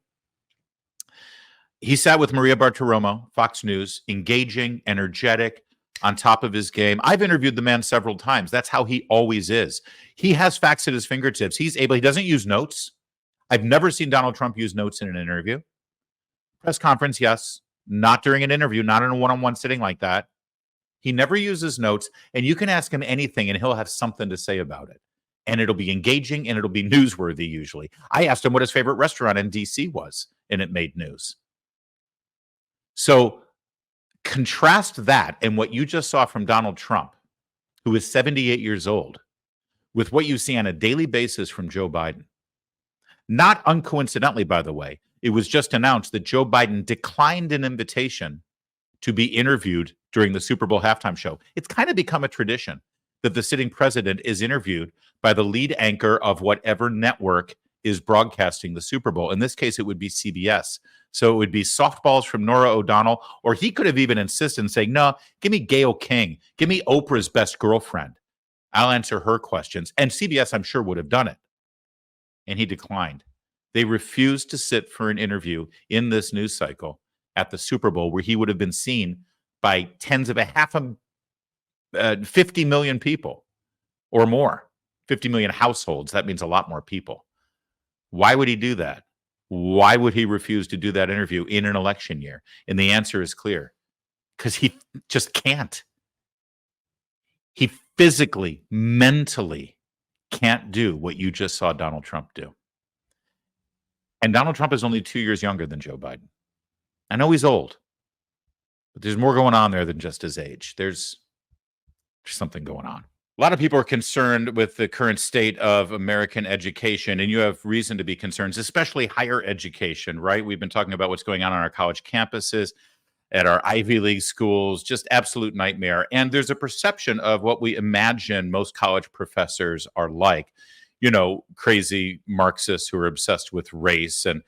He sat with Maria Bartiromo, Fox News, engaging, energetic, on top of his game. I've interviewed the man several times. That's how he always is. He has facts at his fingertips. He doesn't use notes. I've never seen Donald Trump use notes in an interview. Press conference, yes. Not during an interview, not in a one-on-one sitting like that. He never uses notes, and you can ask him anything, and he'll have something to say about it. And it'll be engaging, and it'll be newsworthy usually. I asked him what his favorite restaurant in D.C. was, and it made news. So contrast that and what you just saw from Donald Trump, who is 78 years old, with what you see on a daily basis from Joe Biden. Not uncoincidentally, by the way, it was just announced that Joe Biden declined an invitation to be interviewed during the Super Bowl halftime show. It's kind of become a tradition that the sitting president is interviewed by the lead anchor of whatever network is broadcasting the Super Bowl. In this case, it would be CBS. So it would be softballs from Norah O'Donnell, or he could have even insisted in saying, no, give me Gayle King. Give me Oprah's best girlfriend. I'll answer her questions. And CBS, I'm sure, would have done it. And he declined. They refused to sit for an interview in this news cycle at the Super Bowl, where he would have been seen by tens of 50 million people or more, 50 million households. That means a lot more people. Why would he do that? Why would he refuse to do that interview in an election year? And the answer is clear, because he just can't. He physically, mentally can't do what you just saw Donald Trump do. And Donald Trump is only 2 years younger than Joe Biden. I know he's old, but there's more going on there than just his age. There's something going on. A lot of people are concerned with the current state of American education, and you have reason to be concerned, especially higher education, right? We've been talking about what's going on our college campuses, at our Ivy League schools, just absolute nightmare. And there's a perception of what we imagine most college professors are like. You know, crazy Marxists who are obsessed with race, and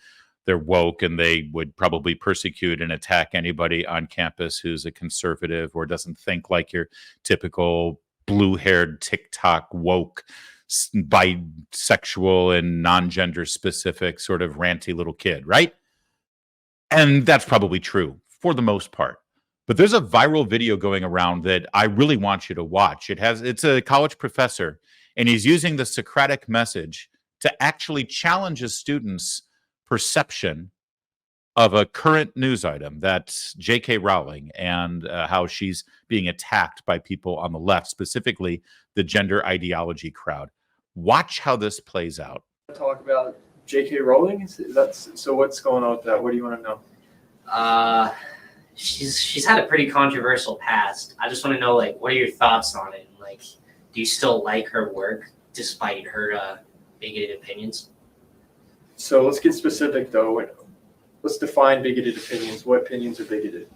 they're woke, and they would probably persecute and attack anybody on campus who's a conservative or doesn't think like your typical blue-haired TikTok woke, bisexual and non-gender specific sort of ranty little kid, right? And that's probably true for the most part. But there's a viral video going around that I really want you to watch. It's a college professor, and he's using the Socratic message to actually challenge his students' perception of a current news item, that's J.K. Rowling, and how she's being attacked by people on the left, specifically the gender ideology crowd. Watch how this plays out. Talk about J.K. Rowling? So what's going on with that? What do you want to know? She's had a pretty controversial past. I just want to know, like, what are your thoughts on it? Like, do you still like her work despite her bigoted opinions? So let's get specific, though. Let's define bigoted opinions. What opinions are bigoted?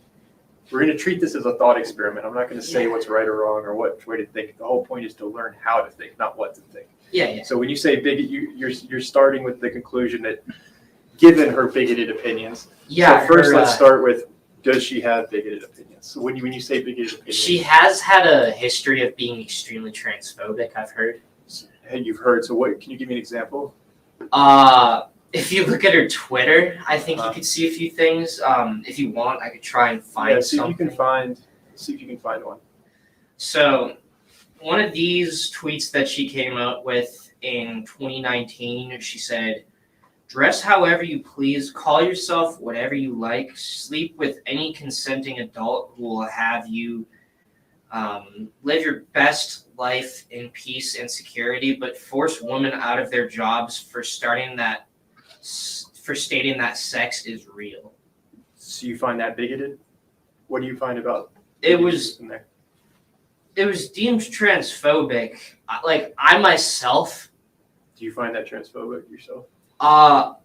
We're going to treat this as a thought experiment. I'm not going to say what's right or wrong or what way to think. The whole point is to learn how to think, not what to think. Yeah. So when you say bigot, you're starting with the conclusion that given her bigoted opinions. Yeah. So first, her, let's start with, does she have bigoted opinions? So when you say bigoted opinions, She has had a history of being extremely transphobic, I've heard. hey, you've heard. So what? Can you give me an example? If you look at her Twitter, I think you could see a few things. If you want, I could try and find See something. if you can find. See if you can find one. So, one of these tweets that she came out with in 2019, she said, "Dress however you please, call yourself whatever you like, sleep with any consenting adult who will have you live your best life in peace and security, but force women out of their jobs for stating that sex is real." So you find that bigoted? What do you find about It was in there? it was deemed transphobic. Like, I myself, Do you find that transphobic yourself? I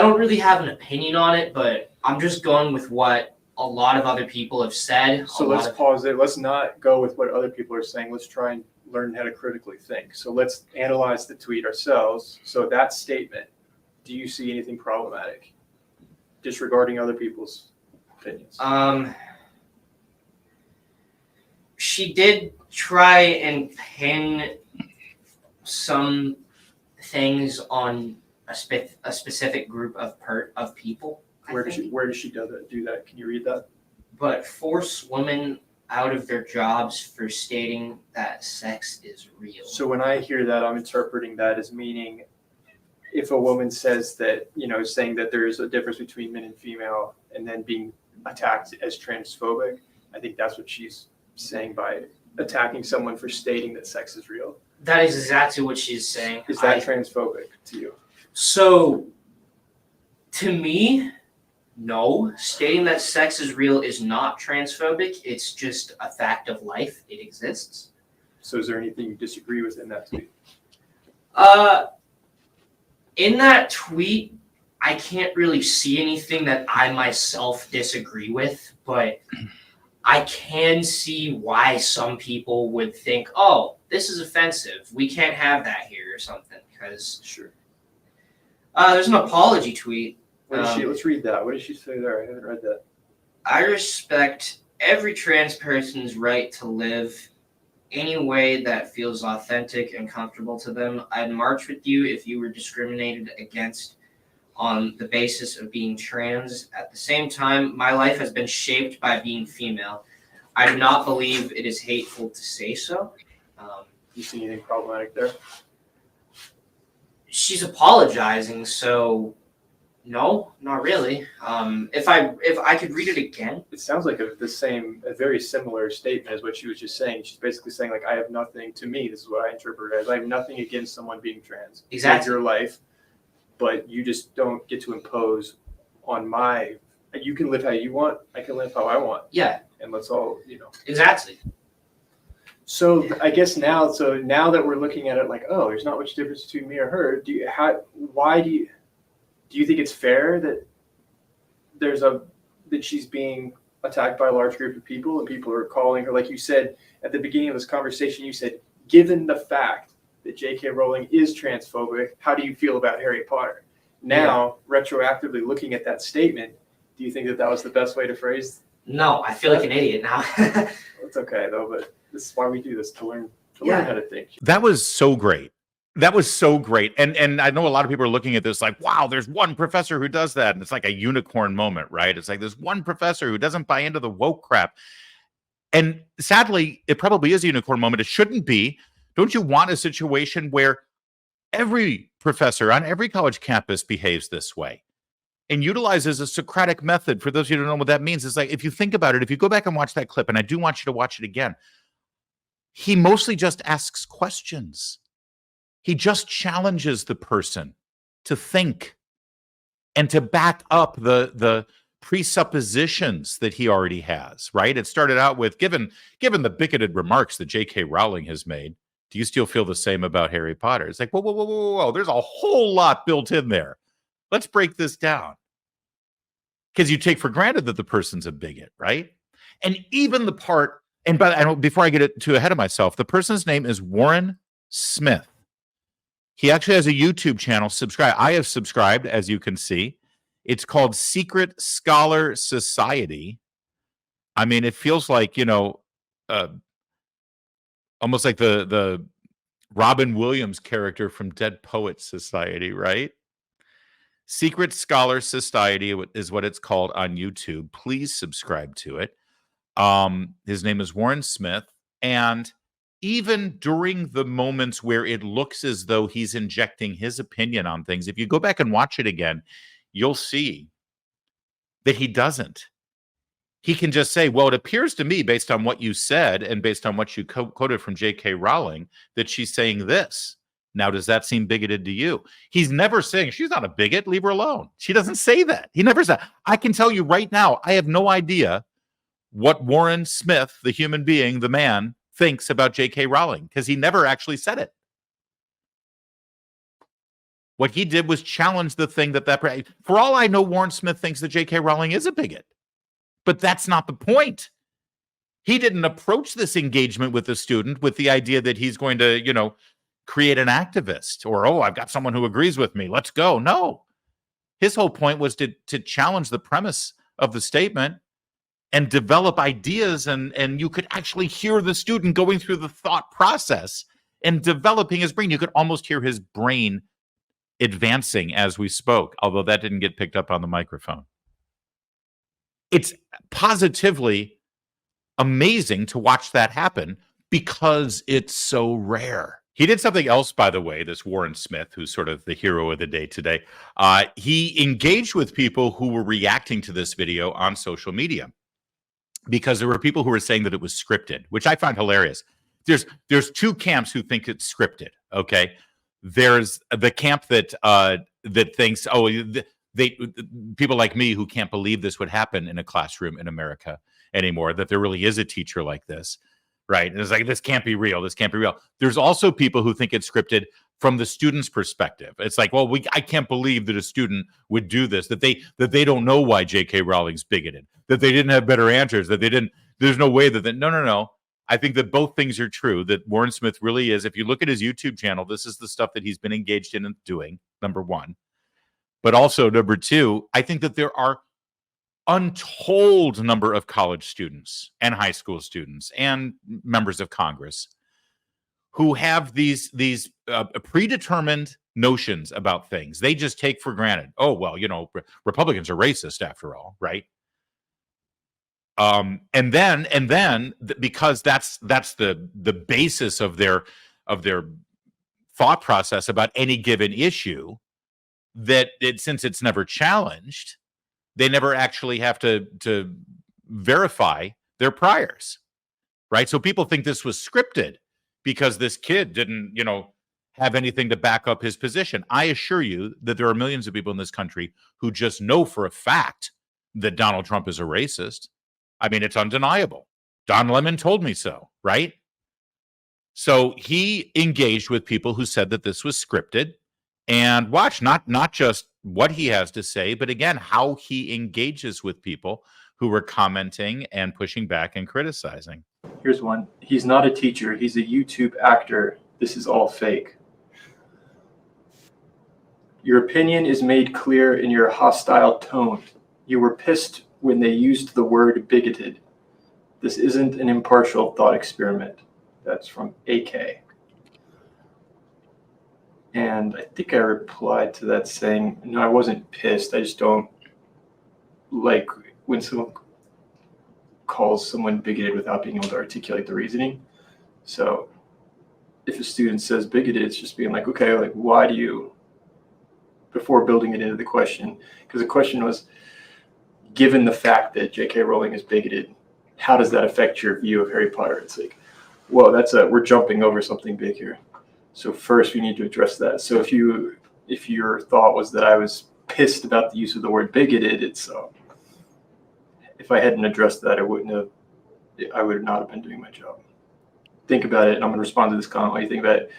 don't really have an opinion on it, but I'm just going with what a lot of other people have said. So let's pause there. Let's not go with what other people are saying. Let's try and learn how to critically think. So let's analyze the tweet ourselves. So that statement, do you see anything problematic? Disregarding other people's opinions. She did try and pin some things on a specific group of people. Where does she do that? Can you read that? But force women out of their jobs for stating that sex is real. So when I hear that, I'm interpreting that as meaning if a woman says that, saying that there is a difference between men and female and then being attacked as transphobic, I think that's what she's saying by attacking someone for stating that sex is real. That is exactly what she's saying. Is that transphobic to you? So, to me, no. Stating that sex is real is not transphobic. It's just a fact of life. It exists. So is there anything you disagree with in that tweet? In that tweet, I can't really see anything that I myself disagree with, but I can see why some people would think, "Oh, this is offensive. We can't have that here," or something. Because Sure. There's an apology tweet. Let's read that. What did she say there? I haven't read that. "I respect every trans person's right to live any way that feels authentic and comfortable to them. I'd march with you if you were discriminated against on the basis of being trans. At the same time, my life has been shaped by being female. I do not believe it is hateful to say so." You see anything problematic there? She's apologizing, so no, not really. If I could read it again. It sounds like a very similar statement as what she was just saying. She's basically saying, like, I have nothing, to me, this is what I interpret it as, I have nothing against someone being trans. Exactly. Live your life, but you just don't get to impose on you can live how you want, I can live how I want. Yeah. And let's all, Exactly. So I guess now that we're looking at it like, oh, there's not much difference between me or her, do you think it's fair that that she's being attacked by a large group of people and people are calling her, like you said at the beginning of this conversation, you said, given the fact that J.K. Rowling is transphobic, how do you feel about Harry Potter? Now, retroactively looking at that statement, do you think that was the best way to phrase? No, I feel like an idiot now. It's okay though, but this is why we do this, to learn how to think. That was so great. That was so great. And I know a lot of people are looking at this like, wow, there's one professor who does that. And it's like a unicorn moment, right? It's like there's one professor who doesn't buy into the woke crap. And sadly, it probably is a unicorn moment. It shouldn't be. Don't you want a situation where every professor on every college campus behaves this way and utilizes a Socratic method? For those of you who don't know what that means, it's like, if you think about it, if you go back and watch that clip, and I do want you to watch it again, he mostly just asks questions. He just challenges the person to think and to back up the presuppositions that he already has, right? It started out with, given the bigoted remarks that J.K. Rowling has made, do you still feel the same about Harry Potter? It's like, whoa. There's a whole lot built in there. Let's break this down. Because you take for granted that the person's a bigot, right? And even the part, before I get too ahead of myself, the person's name is Warren Smith. He actually has a YouTube channel. Subscribe. I have subscribed, as you can see. It's called Secret Scholar Society. I mean, it feels like, almost like the Robin Williams character from Dead Poets Society, right? Secret Scholar Society is what it's called on YouTube. Please subscribe to it. His name is Warren Smith. And even during the moments where it looks as though he's injecting his opinion on things, if you go back and watch it again, you'll see that he doesn't. He can just say, well, it appears to me, based on what you said and based on what you quoted from J.K. Rowling, that she's saying this. Now, does that seem bigoted to you? He's never saying, she's not a bigot, leave her alone. She doesn't say that. He never said. I can tell you right now, I have no idea what Warren Smith, the human being, the man, thinks about J.K. Rowling, because he never actually said it. What he did was challenge the thing that for all I know, Warren Smith thinks that J.K. Rowling is a bigot. But that's not the point. He didn't approach this engagement with the student with the idea that he's going to, create an activist or, I've got someone who agrees with me. Let's go. No. His whole point was to challenge the premise of the statement and develop ideas. And you could actually hear the student going through the thought process and developing his brain. You could almost hear his brain advancing as we spoke, although that didn't get picked up on the microphone. It's positively amazing to watch that happen because it's so rare. He did something else, by the way, this Warren Smith, who's sort of the hero of the day today. He engaged with people who were reacting to this video on social media because there were people who were saying that it was scripted, which I find hilarious. There's two camps who think it's scripted, okay? There's the camp that thinks, people like me who can't believe this would happen in a classroom in America anymore, that there really is a teacher like this, right? And it's like, this can't be real. This can't be real. There's also people who think it's scripted from the student's perspective. It's like, well, I can't believe that a student would do this, that they don't know why J.K. Rowling's bigoted, that they didn't have better answers, there's no way that, no. I think that both things are true, that Warren Smith really is. If you look at his YouTube channel, this is the stuff that he's been engaged in and doing, number one. But also, number two, I think that there are untold number of college students and high school students and members of Congress who have these predetermined notions about things. They just take for granted. Oh, well, Republicans are racist after all, right? And then because that's the basis of their thought process about any given issue, that since it's never challenged, they never actually have to verify their priors, right? So people think this was scripted because this kid didn't, have anything to back up his position. I assure you that there are millions of people in this country who just know for a fact that Donald Trump is a racist. I mean, it's undeniable. Don Lemon told me so, right? So he engaged with people who said that this was scripted. And watch, not just what he has to say, but again, how he engages with people who are commenting and pushing back and criticizing. Here's one. He's not a teacher. He's a YouTube actor. This is all fake. Your opinion is made clear in your hostile tone. You were pissed when they used the word bigoted. This isn't an impartial thought experiment. That's from AK. And I think I replied to that saying, no, I wasn't pissed. I just don't like when someone calls someone bigoted without being able to articulate the reasoning. So if a student says bigoted, it's just being like, okay, like, why do you, before building it into the question, because the question was, given the fact that J.K. Rowling is bigoted, how does that affect your view of Harry Potter? It's like, whoa, we're jumping over something big here. So first we need to address that. So if your thought was that I was pissed about the use of the word bigoted, it's if I hadn't addressed that, I would not have been doing my job. Think about it, and I'm going to respond to this comment while you think about it.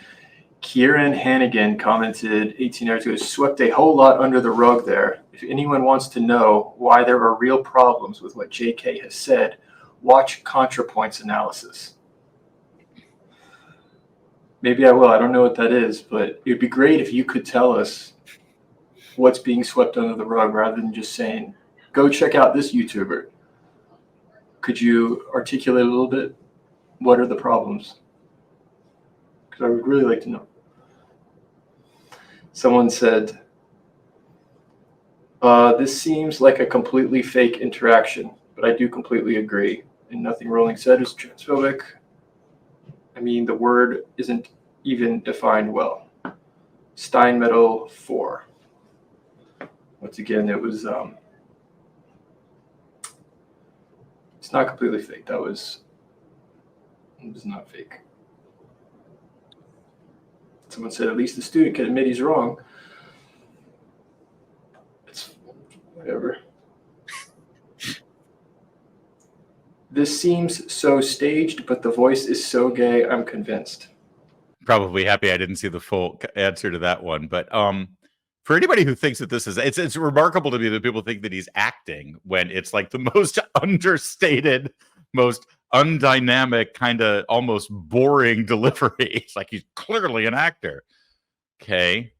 Kieran Hannigan commented 18 hours ago, swept a whole lot under the rug there. If anyone wants to know why there are real problems with what JK has said, watch ContraPoints analysis. Maybe I will. I don't know what that is, but it'd be great if you could tell us what's being swept under the rug rather than just saying, go check out this YouTuber. Could you articulate a little bit? What are the problems? Because I would really like to know. Someone said, this seems like a completely fake interaction, but I do completely agree. And nothing Rowling said is transphobic. I mean, the word isn't even defined well. Steinmetall 4. Once again, it was, it's not completely fake. It was not fake. Someone said, at least the student can admit he's wrong. It's whatever. This seems so staged, but the voice is so gay, I'm convinced. Probably happy I didn't see the full answer to that one. But for anybody who thinks that this is, it's remarkable to me that people think that he's acting when it's like the most understated, most undynamic, kind of almost boring delivery. It's like he's clearly an actor. Okay.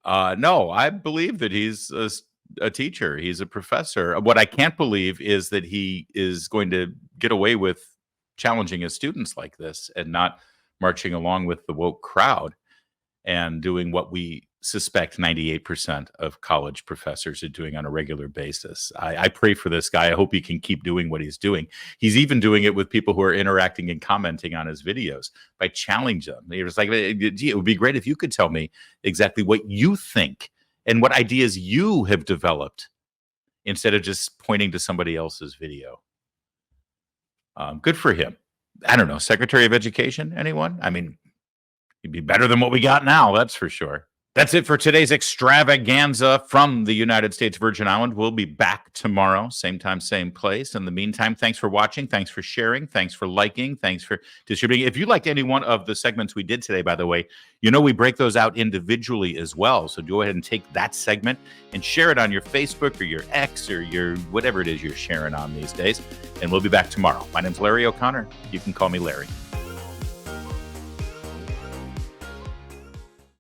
No, I believe that he's a teacher. He's a professor. What I can't believe is that he is going to get away with challenging his students like this and not marching along with the woke crowd and doing what we suspect 98% of college professors are doing on a regular basis. I pray for this guy. I hope he can keep doing what he's doing. He's even doing it with people who are interacting and commenting on his videos by challenging them. He was like, gee, it would be great if you could tell me exactly what you think and what ideas you have developed instead of just pointing to somebody else's video. Good for him. I don't know, Secretary of Education, anyone? I mean, he'd be better than what we got now, that's for sure. That's it for today's extravaganza from the United States Virgin Island. We'll be back tomorrow, same time, same place. In the meantime, thanks for watching. Thanks for sharing. Thanks for liking. Thanks for distributing. If you liked any one of the segments we did today, by the way, you know we break those out individually as well. So go ahead and take that segment and share it on your Facebook or your X or your whatever it is you're sharing on these days. And we'll be back tomorrow. My name's Larry O'Connor. You can call me Larry.